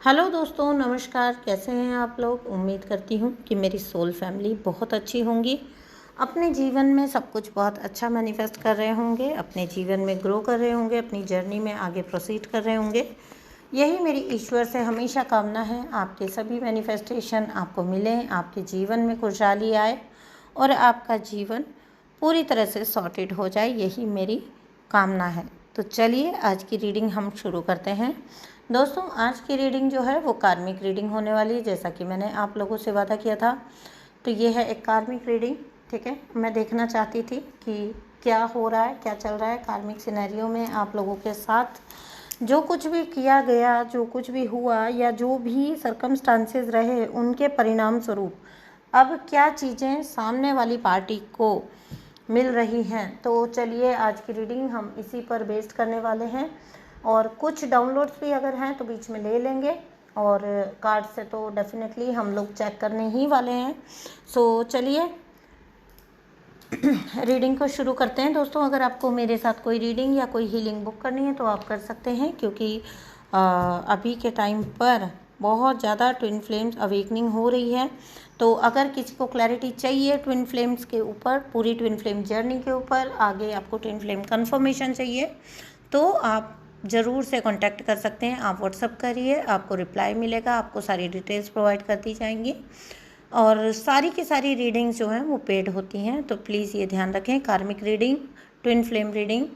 Hello दोस्तों, नमस्कार। कैसे हैं आप लोग? उम्मीद करती हूँ कि मेरी सोल फैमिली बहुत अच्छी होंगी। अपने जीवन में सब कुछ बहुत अच्छा मैनिफेस्ट कर रहे होंगे, अपने जीवन में ग्रो कर रहे होंगे, अपनी जर्नी में आगे प्रोसीड कर रहे होंगे। यही मेरी ईश्वर से हमेशा कामना है, आपके सभी मैनिफेस्टेशन आपको मिलें, आपके जीवन में खुशहाली आए और आपका जीवन पूरी तरह से सॉर्टेड हो जाए, यही मेरी कामना है। तो चलिए आज की रीडिंग हम शुरू करते हैं। दोस्तों, आज की रीडिंग जो है वो कार्मिक रीडिंग होने वाली है, जैसा कि मैंने आप लोगों से वादा किया था। तो ये है एक कार्मिक रीडिंग, ठीक है। मैं देखना चाहती थी कि क्या हो रहा है, क्या चल रहा है कार्मिक सिनेरियो में आप लोगों के साथ। जो कुछ भी किया गया, जो कुछ भी हुआ या जो भी सर्कमस्टांसेस रहे, उनके परिणाम स्वरूप अब क्या चीज़ें सामने वाली पार्टी को मिल रही हैं। तो चलिए आज की रीडिंग हम इसी पर बेस्ड करने वाले हैं, और कुछ डाउनलोड्स भी अगर हैं तो बीच में ले लेंगे, और कार्ड से तो डेफिनेटली हम लोग चेक करने ही वाले हैं। सो चलिए रीडिंग को शुरू करते हैं। दोस्तों, अगर आपको मेरे साथ कोई रीडिंग या कोई हीलिंग बुक करनी है तो आप कर सकते हैं, क्योंकि अभी के टाइम पर बहुत ज़्यादा ट्विन फ्लेम्स अवेकनिंग हो रही है। तो अगर किसी को क्लैरिटी चाहिए ट्विन फ्लेम्स के ऊपर, पूरी ट्विन फ्लेम जर्नी के ऊपर, आगे आपको ट्विन फ्लेम कन्फर्मेशन चाहिए, तो आप ज़रूर से कांटेक्ट कर सकते हैं। आप व्हाट्सअप करिए, आपको रिप्लाई मिलेगा, आपको सारी डिटेल्स प्रोवाइड कर दी जाएंगी, और सारी की सारी रीडिंग्स जो हैं वो पेड होती हैं। तो प्लीज़ ये ध्यान रखें, कार्मिक रीडिंग, ट्विन फ्लेम रीडिंग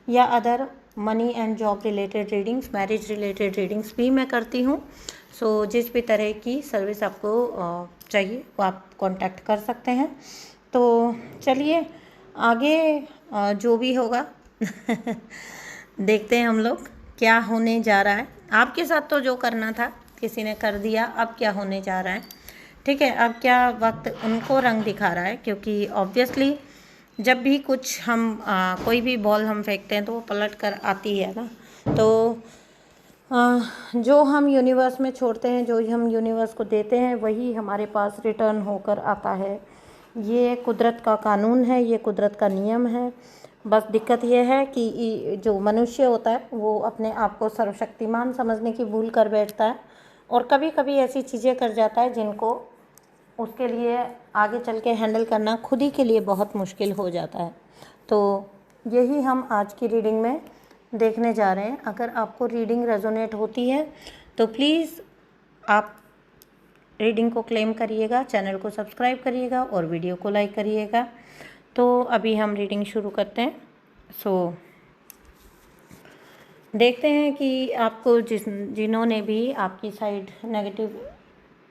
या other money and job related readings, marriage related readings भी मैं करती हूँ। सो जिस भी तरह की सर्विस आपको चाहिए वो आप कांटेक्ट कर सकते हैं। तो चलिए आगे जो भी होगा देखते हैं हम लोग क्या होने जा रहा है। आपके साथ तो जो करना था किसी ने कर दिया, अब क्या होने जा रहा है, ठीक है। अब क्या वक्त उनको रंग दिखा रहा है, क्योंकि ऑब्वियसली जब भी कुछ हम कोई भी बॉल हम फेंकते हैं तो वो पलट कर आती है ना। तो जो हम यूनिवर्स में छोड़ते हैं, जो हम यूनिवर्स को देते हैं, वही हमारे पास रिटर्न होकर आता है। ये कुदरत का कानून है, ये कुदरत का नियम है। बस दिक्कत यह है कि जो मनुष्य होता है वो अपने आप को सर्वशक्तिमान समझने की भूल कर बैठता है, और कभी कभी ऐसी चीज़ें कर जाता है जिनको उसके लिए आगे चल के हैंडल करना खुद ही के लिए बहुत मुश्किल हो जाता है। तो यही हम आज की रीडिंग में देखने जा रहे हैं। अगर आपको रीडिंग रेजोनेट होती है तो प्लीज़ आप रीडिंग को क्लेम करिएगा, चैनल को सब्सक्राइब करिएगा और वीडियो को लाइक करिएगा। तो अभी हम रीडिंग शुरू करते हैं। सो देखते हैं कि आपको जिन्होंने भी आपकी साइड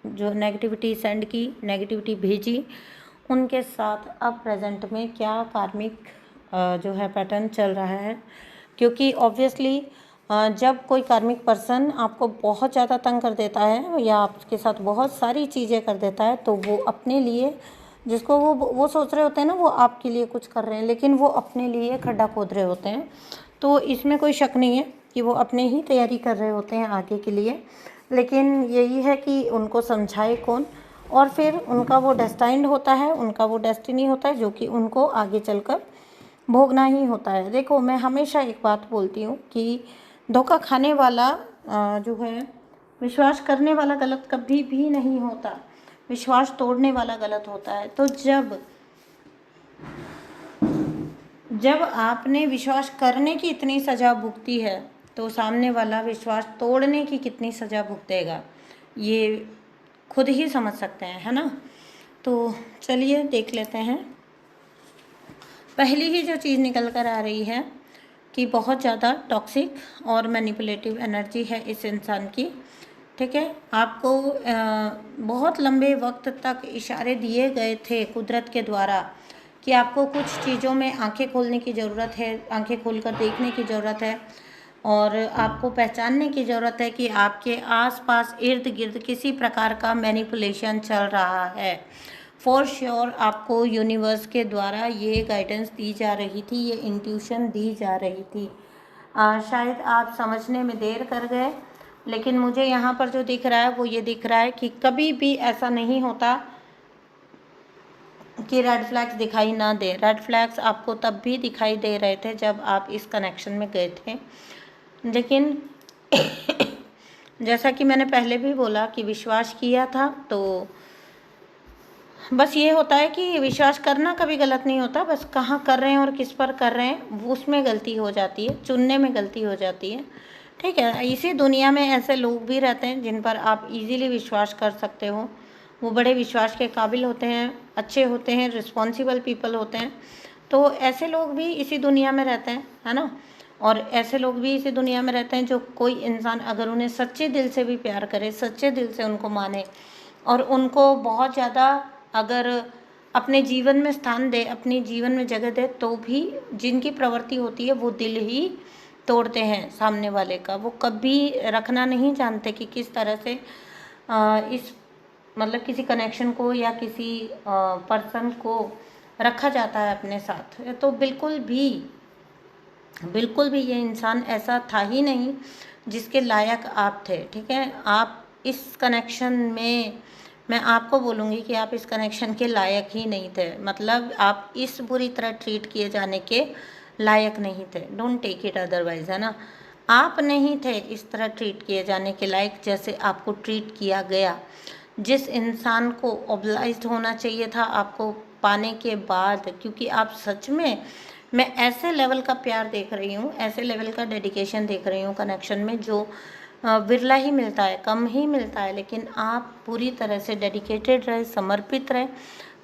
जो नेगेटिविटी सेंड की, नेगेटिविटी भेजी, उनके साथ अब प्रेजेंट में क्या कार्मिक जो है पैटर्न चल रहा है। क्योंकि ऑब्वियसली जब कोई कार्मिक पर्सन आपको बहुत ज़्यादा तंग कर देता है या आपके साथ बहुत सारी चीज़ें कर देता है, तो वो अपने लिए, जिसको वो सोच रहे होते हैं ना वो आपके लिए कुछ कर रहे हैं, लेकिन वो अपने लिए खड्डा खोद रहे होते हैं। तो इसमें कोई शक नहीं है कि वो अपने ही तैयारी कर रहे होते हैं आगे के लिए। लेकिन यही है कि उनको समझाए कौन, और फिर उनका वो डेस्टाइंड होता है, उनका वो डेस्टिनी होता है, जो कि उनको आगे चलकर भोगना ही होता है। देखो, मैं हमेशा एक बात बोलती हूँ कि धोखा खाने वाला जो है, विश्वास करने वाला गलत कभी भी नहीं होता, विश्वास तोड़ने वाला गलत होता है। तो जब आपने विश्वास करने की इतनी सज़ा भुगती है, तो सामने वाला विश्वास तोड़ने की कितनी सज़ा भुगतेगा, ये खुद ही समझ सकते हैं, है ना। तो चलिए देख लेते हैं। पहली ही जो चीज़ निकल कर आ रही है कि बहुत ज़्यादा टॉक्सिक और मैनिपुलेटिव एनर्जी है इस इंसान की, ठीक है। आपको बहुत लंबे वक्त तक इशारे दिए गए थे कुदरत के द्वारा कि आपको कुछ चीज़ों में आंखें खोलने की ज़रूरत है, आंखें खोलकर देखने की ज़रूरत है, और आपको पहचानने की ज़रूरत है कि आपके आसपास इर्द गिर्द किसी प्रकार का मैनिपुलेशन चल रहा है। फॉर श्योर आपको यूनिवर्स के द्वारा ये गाइडेंस दी जा रही थी, ये इंट्यूशन दी जा रही थी। शायद आप समझने में देर कर गए, लेकिन मुझे यहाँ पर जो दिख रहा है वो ये दिख रहा है कि कभी भी ऐसा नहीं होता कि रेड फ्लैग्स दिखाई ना दे। रेड फ्लैग्स आपको तब भी दिखाई दे रहे थे जब आप इस कनेक्शन में गए थे, लेकिन जैसा कि मैंने पहले भी बोला कि विश्वास किया था, तो बस ये होता है कि विश्वास करना कभी गलत नहीं होता, बस कहाँ कर रहे हैं और किस पर कर रहे हैं वो उसमें गलती हो जाती है, चुनने में गलती हो जाती है। ठीक है, इसी दुनिया में ऐसे लोग भी रहते हैं जिन पर आप इजीली विश्वास कर सकते हो। वो बड़े विश्वास के काबिल होते हैं, अच्छे होते हैं, रिस्पॉन्सिबल पीपल होते हैं। तो ऐसे लोग भी इसी दुनिया में रहते हैं, है ना। और ऐसे लोग भी इसी दुनिया में रहते हैं जो कोई इंसान अगर उन्हें सच्चे दिल से भी प्यार करे, सच्चे दिल से उनको माने और उनको बहुत ज़्यादा अगर अपने जीवन में स्थान दे, अपने जीवन में जगह दे, तो भी जिनकी प्रवृत्ति होती है वो दिल ही तोड़ते हैं सामने वाले का। वो कभी रखना नहीं जानते कि किस तरह से इस मतलब किसी कनेक्शन को या किसी पर्सन को रखा जाता है अपने साथ। तो बिल्कुल भी ये इंसान ऐसा था ही नहीं जिसके लायक आप थे। ठीक है, आप इस कनेक्शन में, मैं आपको बोलूँगी कि आप इस कनेक्शन के लायक ही नहीं थे। मतलब आप इस बुरी तरह ट्रीट किए जाने के लायक नहीं थे। डोंट टेक इट अदरवाइज, है ना। आप नहीं थे इस तरह ट्रीट किए जाने के लायक जैसे आपको ट्रीट किया गया। जिस इंसान को ऑब्लाइज्ड होना चाहिए था आपको पाने के बाद, क्योंकि आप सच में, मैं ऐसे लेवल का प्यार देख रही हूँ, ऐसे लेवल का डेडिकेशन देख रही हूँ कनेक्शन में, जो विरला ही मिलता है, कम ही मिलता है। लेकिन आप पूरी तरह से डेडिकेटेड रहे, समर्पित रहे।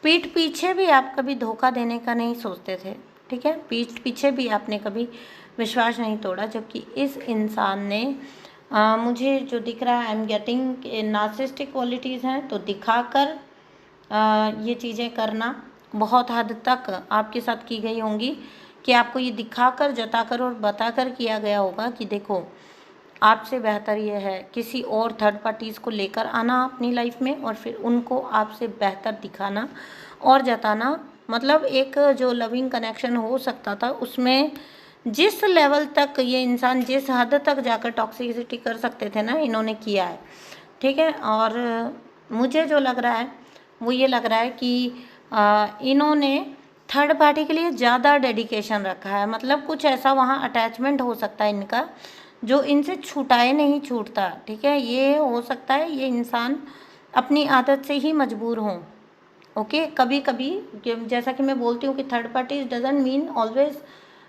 पीठ पीछे भी आप कभी धोखा देने का नहीं सोचते थे। ठीक है, पीठ पीछे भी आपने कभी विश्वास नहीं तोड़ा। जबकि इस इंसान ने मुझे जो दिख रहा है, I am getting narcissistic qualities हैं, तो दिखाकर ये चीज़ें करना बहुत हद तक आपके साथ की गई होंगी कि आपको ये दिखाकर, जताकर और बताकर किया गया होगा कि देखो आपसे बेहतर ये है। किसी और थर्ड पार्टीज़ को लेकर आना अपनी लाइफ में और फिर उनको आपसे बेहतर दिखाना और जताना। मतलब एक जो लविंग कनेक्शन हो सकता था उसमें जिस लेवल तक ये इंसान, जिस हद तक जाकर टॉक्सिसिटी कर सकते थे ना, इन्होंने किया है। ठीक है, और मुझे जो लग रहा है वो ये लग रहा है कि इन्होंने थर्ड पार्टी के लिए ज़्यादा डेडिकेशन रखा है। मतलब कुछ ऐसा वहाँ अटैचमेंट हो सकता है इनका जो इनसे छुटाए नहीं छूटता। ठीक है, ये हो सकता है ये इंसान अपनी आदत से ही मजबूर हों। ओके, कभी कभी जैसा कि मैं बोलती हूँ कि third party doesn't mean always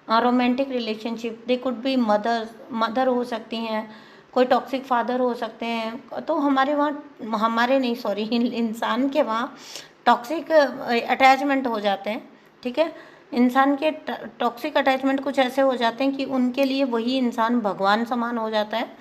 romantic relationship. They could be mother हो सकती हैं, कोई टॉक्सिक फादर हो सकते हैं। तो हमारे वहाँ, हमारे नहीं सॉरी, इंसान के वहाँ टॉक्सिक अटैचमेंट हो जाते हैं। ठीक है, इंसान के टॉक्सिक अटैचमेंट कुछ ऐसे हो जाते हैं कि उनके लिए वही इंसान भगवान समान हो जाता है।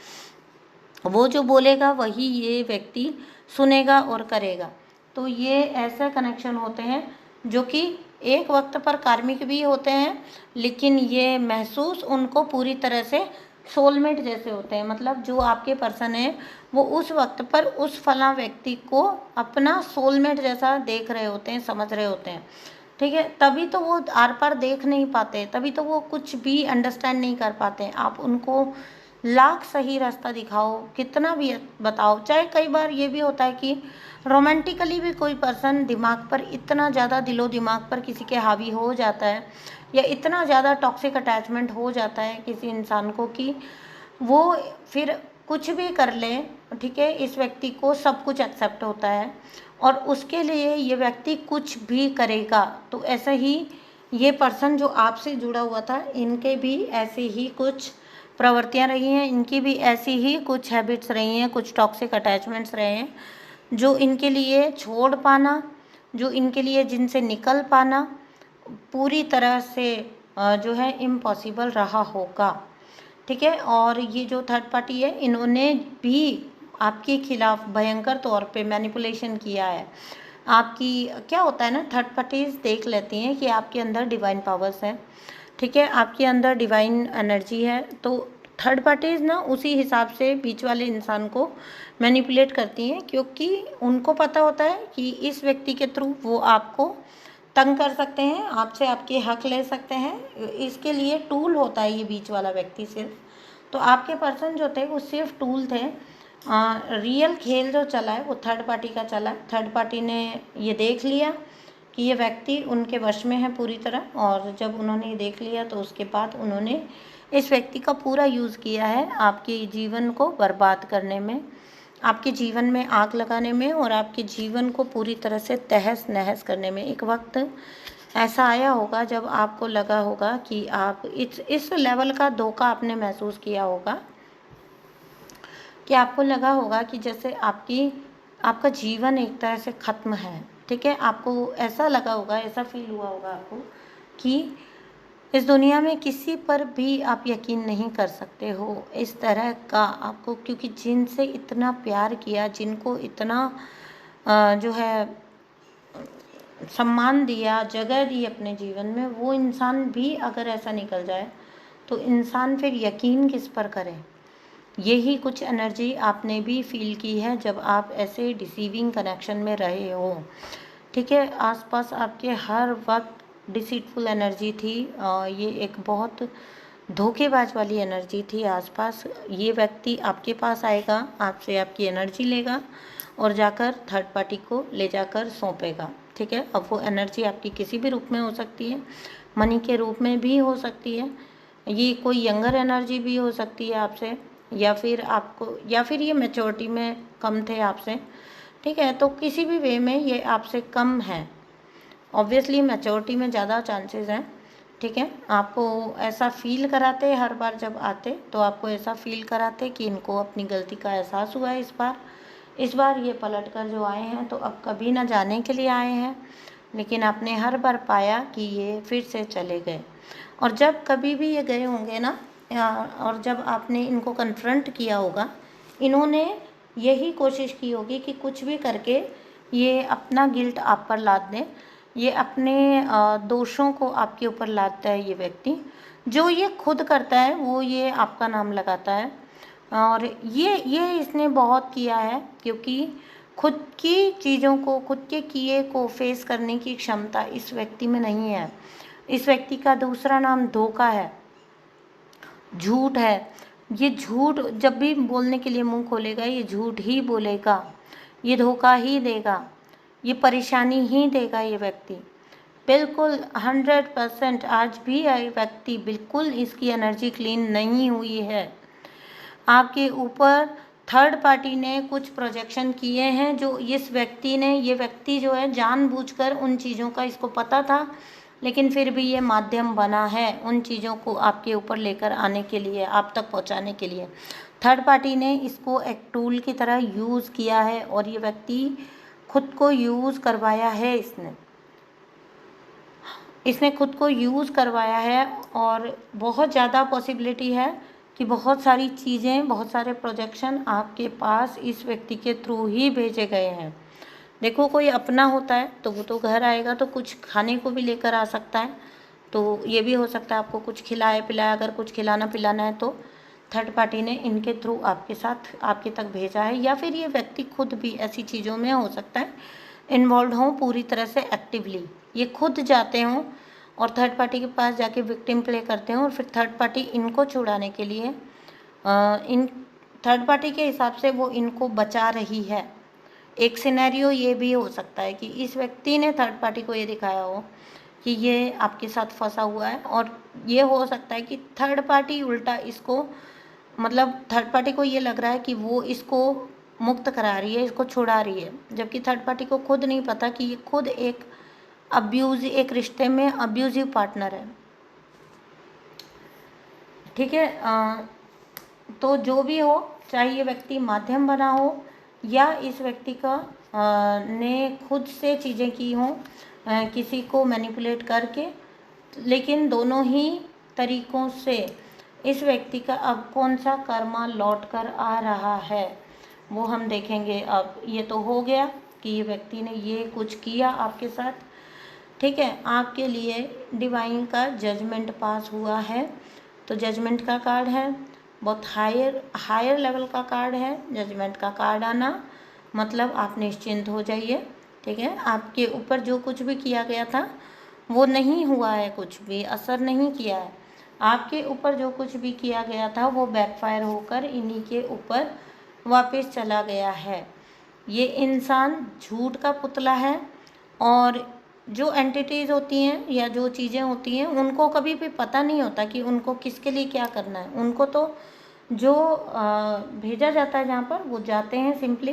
वो जो बोलेगा वही ये व्यक्ति सुनेगा और करेगा। तो ये ऐसे कनेक्शन होते हैं जो कि एक वक्त पर कार्मिक भी होते हैं, लेकिन ये महसूस उनको पूरी तरह से सोलमेट जैसे होते हैं। मतलब जो आपके पर्सन है वो उस वक्त पर उस फला व्यक्ति को अपना सोलमेट जैसा देख रहे होते हैं, समझ रहे होते हैं। ठीक है, तभी तो वो आर पार देख नहीं पाते, तभी तो वो कुछ भी अंडरस्टैंड नहीं कर पाते। आप उनको लाख सही रास्ता दिखाओ, कितना भी बताओ, चाहे कई बार ये भी होता है कि रोमांटिकली भी कोई पर्सन दिमाग पर इतना ज़्यादा, दिलो दिमाग पर किसी के हावी हो जाता है, या इतना ज़्यादा टॉक्सिक अटैचमेंट हो जाता है किसी इंसान को कि वो फिर कुछ भी कर ले। ठीक है, इस व्यक्ति को सब कुछ एक्सेप्ट होता है और उसके लिए ये व्यक्ति कुछ भी करेगा। तो ऐसा ही ये पर्सन जो आपसे जुड़ा हुआ था, इनके भी ऐसी ही कुछ प्रवृत्तियां रही हैं, इनकी भी ऐसी ही कुछ हैबिट्स रही हैं, कुछ टॉक्सिक अटैचमेंट्स रहे हैं जो इनके लिए छोड़ पाना, जो इनके लिए जिनसे निकल पाना पूरी तरह से जो है इम्पॉसिबल रहा होगा। ठीक है, और ये जो थर्ड पार्टी है इन्होंने भी आपके खिलाफ भयंकर तौर पे मैनिपुलेशन किया है। आपकी क्या होता है ना, थर्ड पार्टीज देख लेती हैं कि आपके अंदर डिवाइन पावर्स हैं। ठीक है, आपके अंदर डिवाइन एनर्जी है, तो थर्ड पार्टीज ना उसी हिसाब से बीच वाले इंसान को मैनिपुलेट करती हैं, क्योंकि उनको पता होता है कि इस व्यक्ति के थ्रू वो आपको तंग कर सकते हैं, आपसे आपके हक ले सकते हैं। इसके लिए टूल होता है ये बीच वाला व्यक्ति सिर्फ। तो आपके पर्सन जो थे वो सिर्फ टूल थे। रियल खेल जो चला है वो थर्ड पार्टी का चला। थर्ड पार्टी ने ये देख लिया कि ये व्यक्ति उनके वश में है पूरी तरह, और जब उन्होंने ये देख लिया तो उसके बाद उन्होंने इस व्यक्ति का पूरा यूज़ किया है आपके जीवन को बर्बाद करने में, आपके जीवन में आग लगाने में और आपके जीवन को पूरी तरह से तहस नहस करने में। एक वक्त ऐसा आया होगा जब आपको लगा होगा कि आप इस लेवल का धोखा आपने महसूस किया होगा कि आपको लगा होगा कि जैसे आपका जीवन एक तरह से ख़त्म है। ठीक है, आपको ऐसा लगा होगा, ऐसा फील हुआ होगा आपको कि इस दुनिया में किसी पर भी आप यकीन नहीं कर सकते हो, इस तरह का आपको, क्योंकि जिनसे इतना प्यार किया, जिनको इतना जो है सम्मान दिया, जगह दी अपने जीवन में, वो इंसान भी अगर ऐसा निकल जाए तो इंसान फिर यकीन किस पर करे। यही कुछ एनर्जी आपने भी फील की है जब आप ऐसे डिसीविंग कनेक्शन में रहे हो। ठीक है, आसपास आपके हर वक्त डिसीटफुल एनर्जी थी। ये एक बहुत धोखेबाज वाली एनर्जी थी आसपास। ये व्यक्ति आपके पास आएगा, आपसे आपकी एनर्जी लेगा और जाकर थर्ड पार्टी को ले जाकर सौंपेगा। ठीक है, अब वो एनर्जी आपकी किसी भी रूप में हो सकती है, मनी के रूप में भी हो सकती है, ये कोई यंगर एनर्जी भी हो सकती है आपसे, या फिर ये मैच्योरिटी में कम थे आपसे। ठीक है, तो किसी भी वे में ये आपसे कम है। ऑब्वियसली मैच्योरिटी में ज़्यादा चांसेस हैं। ठीक है, आपको ऐसा फील कराते हर बार जब आते, तो आपको ऐसा फील कराते कि इनको अपनी गलती का एहसास हुआ है इस बार ये पलट कर जो आए हैं तो अब कभी ना जाने के लिए आए हैं। लेकिन आपने हर बार पाया कि ये फिर से चले गए। और जब कभी भी ये गए होंगे ना, और जब आपने इनको कन्फ्रंट किया होगा, इन्होंने यही कोशिश की होगी कि कुछ भी करके ये अपना गिल्ट आप पर लाद दें, ये अपने दोषों को आपके ऊपर लादता है। ये व्यक्ति जो ये खुद करता है वो ये आपका नाम लगाता है, और ये इसने बहुत किया है, क्योंकि खुद की चीज़ों को, खुद के किए को फेस करने की क्षमता इस व्यक्ति में नहीं है। इस व्यक्ति का दूसरा नाम धोखा है, झूठ है। ये झूठ जब भी बोलने के लिए मुंह खोलेगा, ये झूठ ही बोलेगा, ये धोखा ही देगा, ये परेशानी ही देगा। ये व्यक्ति बिल्कुल 100% आज भी ये व्यक्ति बिल्कुल इसकी एनर्जी क्लीन नहीं हुई है। आपके ऊपर थर्ड पार्टी ने कुछ प्रोजेक्शन किए हैं जो इस व्यक्ति ने, ये व्यक्ति जो है जानबूझकर उन चीज़ों का इसको पता था, लेकिन फिर भी ये माध्यम बना है उन चीज़ों को आपके ऊपर लेकर आने के लिए, आप तक पहुंचाने के लिए। थर्ड पार्टी ने इसको एक टूल की तरह यूज़ किया है और ये व्यक्ति खुद को यूज़ करवाया है। इसने खुद को यूज़ करवाया है और बहुत ज़्यादा पॉसिबिलिटी है कि बहुत सारी चीज़ें, बहुत सारे प्रोजेक्शन आपके पास इस व्यक्ति के थ्रू ही भेजे गए हैं। देखो, कोई अपना होता है तो वो तो घर आएगा तो कुछ खाने को भी लेकर आ सकता है, तो ये भी हो सकता है आपको कुछ खिलाए पिलाए, अगर कुछ खिलाना पिलाना है तो थर्ड पार्टी ने इनके थ्रू आपके साथ, आपके तक भेजा है। या फिर ये व्यक्ति खुद भी ऐसी चीज़ों में हो सकता है इन्वॉल्व हों पूरी तरह से एक्टिवली, ये खुद जाते हों और थर्ड पार्टी के पास जाके विक्टिम प्ले करते हों, और फिर थर्ड पार्टी इनको छुड़ाने के लिए इन थर्ड पार्टी के हिसाब से वो इनको बचा रही है। एक सिनेरियो ये भी हो सकता है कि इस व्यक्ति ने थर्ड पार्टी को ये दिखाया हो कि ये आपके साथ फंसा हुआ है, और ये हो सकता है कि थर्ड पार्टी उल्टा इसको, मतलब थर्ड पार्टी को ये लग रहा है कि वो इसको मुक्त करा रही है, इसको छुड़ा रही है, जबकि थर्ड पार्टी को खुद नहीं पता कि ये खुद एक रिश्ते में अब्यूजिव पार्टनर है। ठीक है, तो जो भी हो, चाहे ये व्यक्ति माध्यम बना हो या इस व्यक्ति का ने खुद से चीज़ें की हों किसी को मैनिपुलेट करके, लेकिन दोनों ही तरीक़ों से इस व्यक्ति का अब कौन सा कर्मा लौट कर आ रहा है वो हम देखेंगे। अब ये तो हो गया कि ये व्यक्ति ने ये कुछ किया आपके साथ। ठीक है, आपके लिए डिवाइन का जजमेंट पास हुआ है, तो जजमेंट का कार्ड है, बहुत हायर लेवल का कार्ड है। जजमेंट का कार्ड आना मतलब आप निश्चिंत हो जाइए। ठीक है, आपके ऊपर जो कुछ भी किया गया था वो नहीं हुआ है, कुछ भी असर नहीं किया है। आपके ऊपर जो कुछ भी किया गया था वो बैकफायर होकर इन्हीं के ऊपर वापस चला गया है। ये इंसान झूठ का पुतला है और जो एंटिटीज़ होती हैं या जो चीज़ें होती हैं उनको कभी भी पता नहीं होता कि उनको किसके लिए क्या करना है। उनको तो जो भेजा जाता है जहाँ पर वो जाते हैं सिंपली,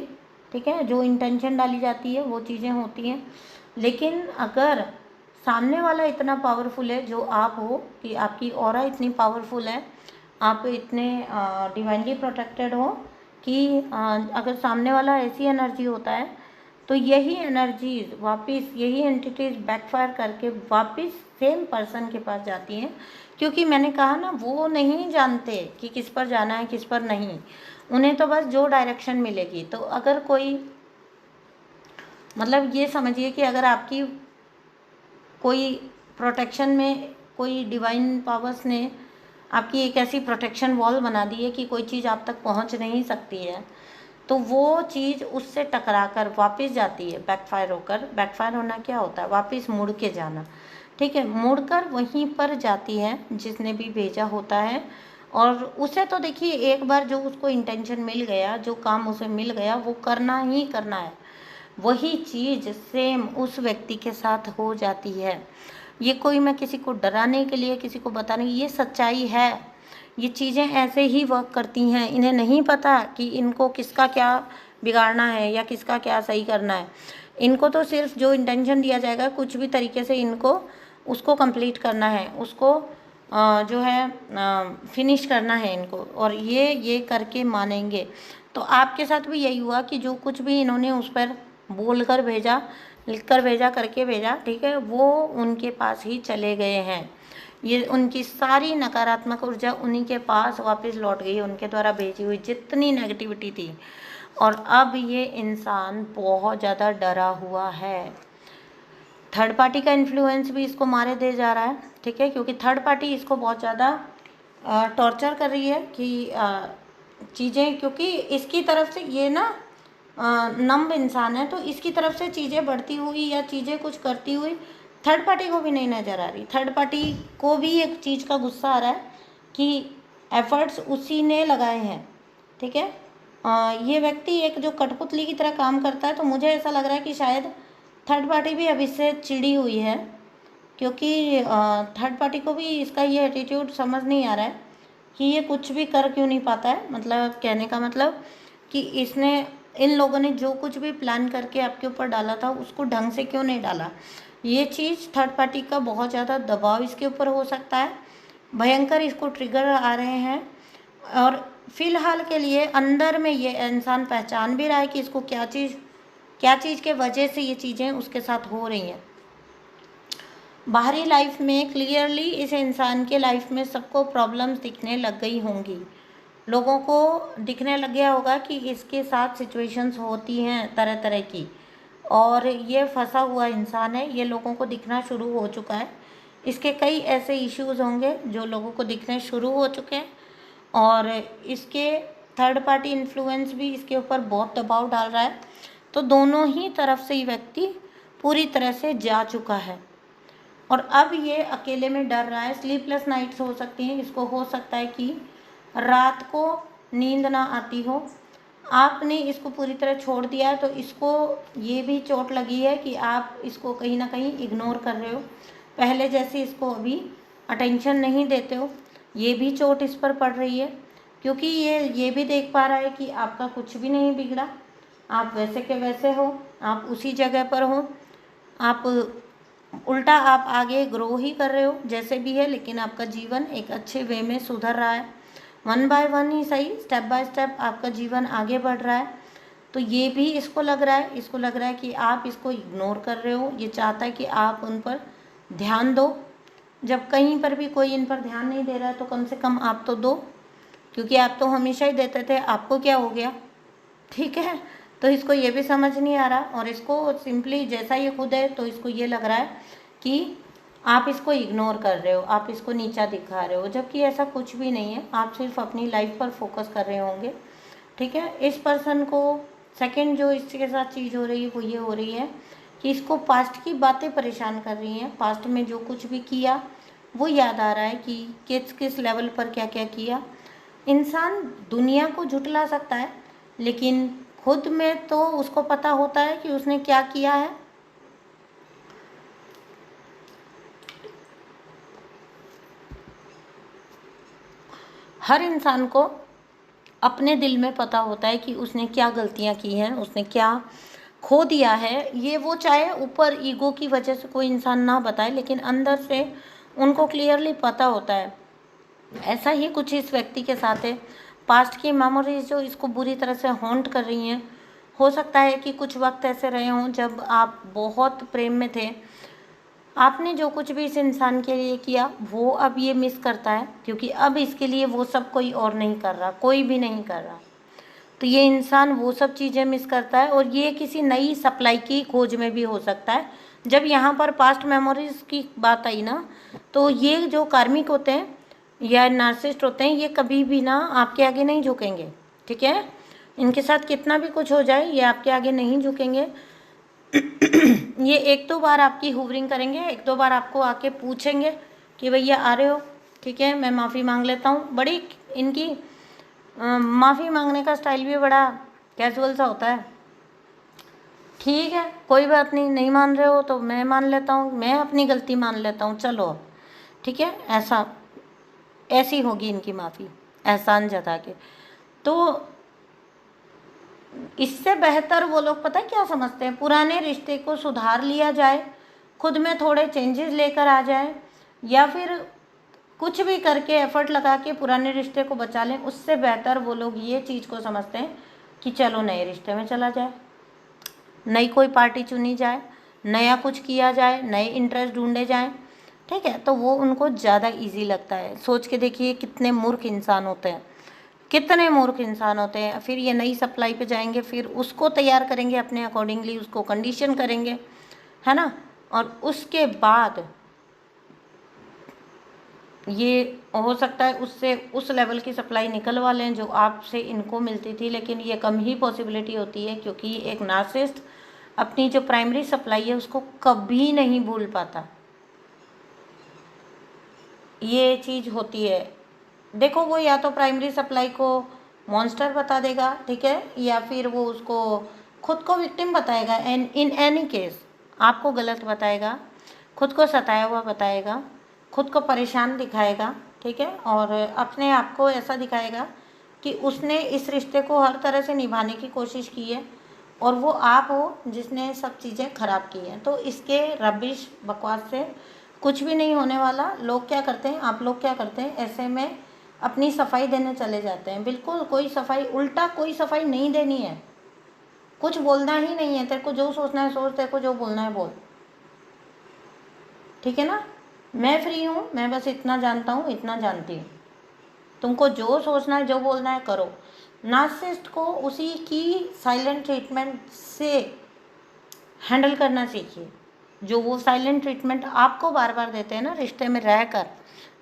ठीक है। जो इंटेंशन डाली जाती है वो चीज़ें होती हैं। लेकिन अगर सामने वाला इतना पावरफुल है जो आप हो, कि आपकी ऑरा इतनी पावरफुल है, आप इतने डिवाइनली प्रोटेक्टेड हो कि अगर सामने वाला ऐसी एनर्जी होता है तो यही एनर्जीज वापस, यही एंटिटीज बैकफायर करके वापस सेम पर्सन के पास जाती हैं। क्योंकि मैंने कहा ना, वो नहीं जानते कि किस पर जाना है किस पर नहीं, उन्हें तो बस जो डायरेक्शन मिलेगी। तो अगर कोई, मतलब ये समझिए कि अगर आपकी कोई प्रोटेक्शन में, कोई डिवाइन पावर्स ने आपकी एक ऐसी प्रोटेक्शन वॉल बना दी है कि कोई चीज़ आप तक पहुंच नहीं सकती है, तो वो चीज़ उससे टकराकर वापस जाती है बैकफायर होकर। बैकफायर होना क्या होता है? वापस मुड़ के जाना, ठीक है। मुड़कर वहीं पर जाती है जिसने भी भेजा होता है। और उसे तो देखिए, एक बार जो उसको इंटेंशन मिल गया, जो काम उसे मिल गया, वो करना ही करना है। वही चीज़ सेम उस व्यक्ति के साथ हो जाती है। ये कोई, मैं किसी को डराने के लिए, किसी को बताने, ये सच्चाई है। ये चीज़ें ऐसे ही वर्क करती हैं। इन्हें नहीं पता कि इनको किसका क्या बिगाड़ना है या किसका क्या सही करना है। इनको तो सिर्फ जो इंटेंशन दिया जाएगा, कुछ भी तरीके से इनको उसको कंप्लीट करना है, उसको जो है फिनिश करना है इनको, और ये करके मानेंगे। तो आपके साथ भी यही हुआ कि जो कुछ भी इन्होंने उस पर बोल कर भेजा, लिख कर भेजा, करके भेजा, ठीक है, वो उनके पास ही चले गए हैं। ये उनकी सारी नकारात्मक ऊर्जा उन्हीं के पास वापस लौट गई, उनके द्वारा भेजी हुई जितनी नेगेटिविटी थी। और अब ये इंसान बहुत ज़्यादा डरा हुआ है। थर्ड पार्टी का इन्फ्लुएंस भी इसको मारे दे जा रहा है, ठीक है, क्योंकि थर्ड पार्टी इसको बहुत ज़्यादा टॉर्चर कर रही है कि चीज़ें, क्योंकि इसकी तरफ से ये ना नम्ब इंसान है, तो इसकी तरफ से चीज़ें बढ़ती हुई या चीज़ें कुछ करती हुई थर्ड पार्टी को भी नहीं नज़र आ रही। थर्ड पार्टी को भी एक चीज़ का गुस्सा आ रहा है कि एफर्ट्स उसी ने लगाए हैं, ठीक है। ये व्यक्ति एक जो कठपुतली की तरह काम करता है, तो मुझे ऐसा लग रहा है कि शायद थर्ड पार्टी भी अब इससे चिड़ी हुई है, क्योंकि थर्ड पार्टी को भी इसका ये एटीट्यूड समझ नहीं आ रहा है कि ये कुछ भी कर क्यों नहीं पाता है। मतलब कहने का मतलब कि इसने, इन लोगों ने जो कुछ भी प्लान करके आपके ऊपर डाला था उसको ढंग से क्यों नहीं डाला। ये चीज़ थर्ड पार्टी का बहुत ज़्यादा दबाव इसके ऊपर हो सकता है, भयंकर इसको ट्रिगर आ रहे हैं। और फिलहाल के लिए अंदर में ये इंसान पहचान भी रहा है कि इसको क्या चीज़ के वजह से ये चीज़ें उसके साथ हो रही हैं। बाहरी लाइफ में क्लियरली इस इंसान के लाइफ में सबको प्रॉब्लम्स दिखने लग गई होंगी। लोगों को दिखने लग गया होगा कि इसके साथ सिचुएशंस होती हैं तरह तरह की, और ये फंसा हुआ इंसान है, ये लोगों को दिखना शुरू हो चुका है। इसके कई ऐसे इश्यूज़ होंगे जो लोगों को दिखने शुरू हो चुके हैं, और इसके थर्ड पार्टी इन्फ्लुएंस भी इसके ऊपर बहुत दबाव डाल रहा है। तो दोनों ही तरफ से ये व्यक्ति पूरी तरह से जा चुका है, और अब ये अकेले में डर रहा है। स्लीपलेस नाइट्स हो सकती हैं, इसको हो सकता है कि रात को नींद ना आती हो। आपने इसको पूरी तरह छोड़ दिया है, तो इसको ये भी चोट लगी है कि आप इसको कहीं ना कहीं इग्नोर कर रहे हो, पहले जैसे इसको अभी अटेंशन नहीं देते हो। ये भी चोट इस पर पड़ रही है, क्योंकि ये भी देख पा रहा है कि आपका कुछ भी नहीं बिगड़ा, आप वैसे के वैसे हो, आप उसी जगह पर हो, आप उल्टा आप आगे ग्रो ही कर रहे हो जैसे भी है, लेकिन आपका जीवन एक अच्छे वे में सुधर रहा है। वन बाय वन ही सही, स्टेप बाय स्टेप आपका जीवन आगे बढ़ रहा है। तो ये भी इसको लग रहा है कि आप इसको इग्नोर कर रहे हो। ये चाहता है कि आप उन पर ध्यान दो। जब कहीं पर भी कोई इन पर ध्यान नहीं दे रहा है तो कम से कम आप तो दो, क्योंकि आप तो हमेशा ही देते थे, आपको क्या हो गया, ठीक है। तो इसको ये भी समझ नहीं आ रहा, और इसको सिंपली जैसा ये खुद है तो इसको ये लग रहा है कि आप इसको इग्नोर कर रहे हो, आप इसको नीचा दिखा रहे हो, जबकि ऐसा कुछ भी नहीं है। आप सिर्फ अपनी लाइफ पर फोकस कर रहे होंगे, ठीक है। इस पर्सन को सेकंड जो इसके साथ चीज़ हो रही है वो ये हो रही है कि इसको पास्ट की बातें परेशान कर रही हैं। पास्ट में जो कुछ भी किया वो याद आ रहा है कि किस किस लेवल पर क्या क्या किया। इंसान दुनिया को झुठला सकता है, लेकिन खुद में तो उसको पता होता है कि उसने क्या किया है। हर इंसान को अपने दिल में पता होता है कि उसने क्या गलतियां की हैं, उसने क्या खो दिया है। ये वो चाहे ऊपर ईगो की वजह से कोई इंसान ना बताए, लेकिन अंदर से उनको क्लियरली पता होता है। ऐसा ही कुछ इस व्यक्ति के साथ है। पास्ट की मेमोरीज जो इसको बुरी तरह से हॉन्ट कर रही हैं। हो सकता है कि कुछ वक्त ऐसे रहे हों जब आप बहुत प्रेम में थे, आपने जो कुछ भी इस इंसान के लिए किया वो अब ये मिस करता है, क्योंकि अब इसके लिए वो सब कोई और नहीं कर रहा, कोई भी नहीं कर रहा। तो ये इंसान वो सब चीज़ें मिस करता है, और ये किसी नई सप्लाई की खोज में भी हो सकता है। जब यहाँ पर पास्ट मेमोरीज की बात आई ना, तो ये जो कार्मिक होते हैं या नार्सिसिस्ट होते हैं, ये कभी भी ना आपके आगे नहीं झुकेंगे, ठीक है। इनके साथ कितना भी कुछ हो जाए, ये आपके आगे नहीं झुकेंगे। ये एक दो बार आपकी हुवरिंग करेंगे, एक दो बार आपको आके पूछेंगे कि भैया आ रहे हो, ठीक है, मैं माफ़ी मांग लेता हूँ। बड़ी इनकी माफ़ी मांगने का स्टाइल भी बड़ा कैजुअल सा होता है। ठीक है, कोई बात नहीं, नहीं मान रहे हो तो मैं मान लेता हूँ, मैं अपनी गलती मान लेता हूँ, चलो ठीक है। ऐसी होगी इनकी माफ़ी, एहसान जता के। तो इससे बेहतर वो लोग पता है क्या समझते हैं, पुराने रिश्ते को सुधार लिया जाए, खुद में थोड़े चेंजेस लेकर आ जाए, या फिर कुछ भी करके एफर्ट लगा के पुराने रिश्ते को बचा लें। उससे बेहतर वो लोग ये चीज़ को समझते हैं कि चलो नए रिश्ते में चला जाए, नई कोई पार्टी चुनी जाए, नया कुछ किया जाए, नए इंटरेस्ट ढूंढे जाएं, ठीक है। तो वो उनको ज़्यादा इजी लगता है। सोच के देखिए कितने मूर्ख इंसान होते हैं, कितने मूर्ख इंसान होते हैं। फिर ये नई सप्लाई पे जाएंगे, फिर उसको तैयार करेंगे अपने अकॉर्डिंगली, उसको कंडीशन करेंगे, है ना। और उसके बाद ये हो सकता है उससे उस लेवल की सप्लाई निकलवा लें जो आपसे इनको मिलती थी, लेकिन ये कम ही पॉसिबिलिटी होती है, क्योंकि एक नार्सिसिस्ट अपनी जो प्राइमरी सप्लाई है उसको कभी नहीं भूल पाता। ये चीज़ होती है। देखो, वो या तो प्राइमरी सप्लाई को मॉन्स्टर बता देगा, ठीक है, या फिर वो उसको खुद को विक्टिम बताएगा। इन एनी केस आपको गलत बताएगा, खुद को सताया हुआ बताएगा, खुद को परेशान दिखाएगा, ठीक है, और अपने आप को ऐसा दिखाएगा कि उसने इस रिश्ते को हर तरह से निभाने की कोशिश की है, और वो आप हो जिसने सब चीज़ें ख़राब की हैं। तो इसके रबिश बकवास से कुछ भी नहीं होने वाला। लोग क्या करते हैं, आप लोग क्या करते हैं, ऐसे में अपनी सफाई देने चले जाते हैं। बिल्कुल कोई सफाई, उल्टा कोई सफाई नहीं देनी है, कुछ बोलना ही नहीं है। तेरे को जो सोचना है सोच, तेरे को जो बोलना है बोल, ठीक है ना। मैं फ्री हूँ, मैं बस इतना जानता हूँ, इतना जानती हूँ। तुमको जो सोचना है, जो बोलना है करो। नार्सिसिस्ट को उसी की साइलेंट ट्रीटमेंट से हैंडल करना सीखिए, जो वो साइलेंट ट्रीटमेंट आपको बार बार देते हैं ना रिश्ते में रहकर,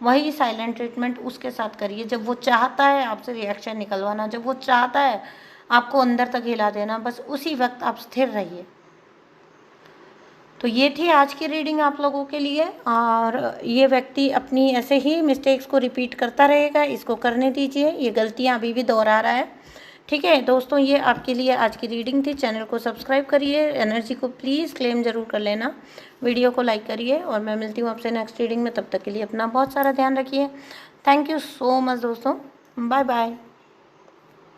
वही साइलेंट ट्रीटमेंट उसके साथ करिए। जब वो चाहता है आपसे रिएक्शन निकलवाना, जब वो चाहता है आपको अंदर तक हिला देना, बस उसी वक्त आप स्थिर रहिए। तो ये थी आज की रीडिंग आप लोगों के लिए। और ये व्यक्ति अपनी ऐसे ही मिस्टेक्स को रिपीट करता रहेगा, इसको करने दीजिए, ये गलतियाँ अभी भी दोहरा रहा है, ठीक है दोस्तों। ये आपके लिए आज की रीडिंग थी। चैनल को सब्सक्राइब करिए, एनर्जी को प्लीज़ क्लेम ज़रूर कर लेना, वीडियो को लाइक करिए, और मैं मिलती हूँ आपसे नेक्स्ट रीडिंग में। तब तक के लिए अपना बहुत सारा ध्यान रखिए। थैंक यू सो मच दोस्तों, बाय बाय।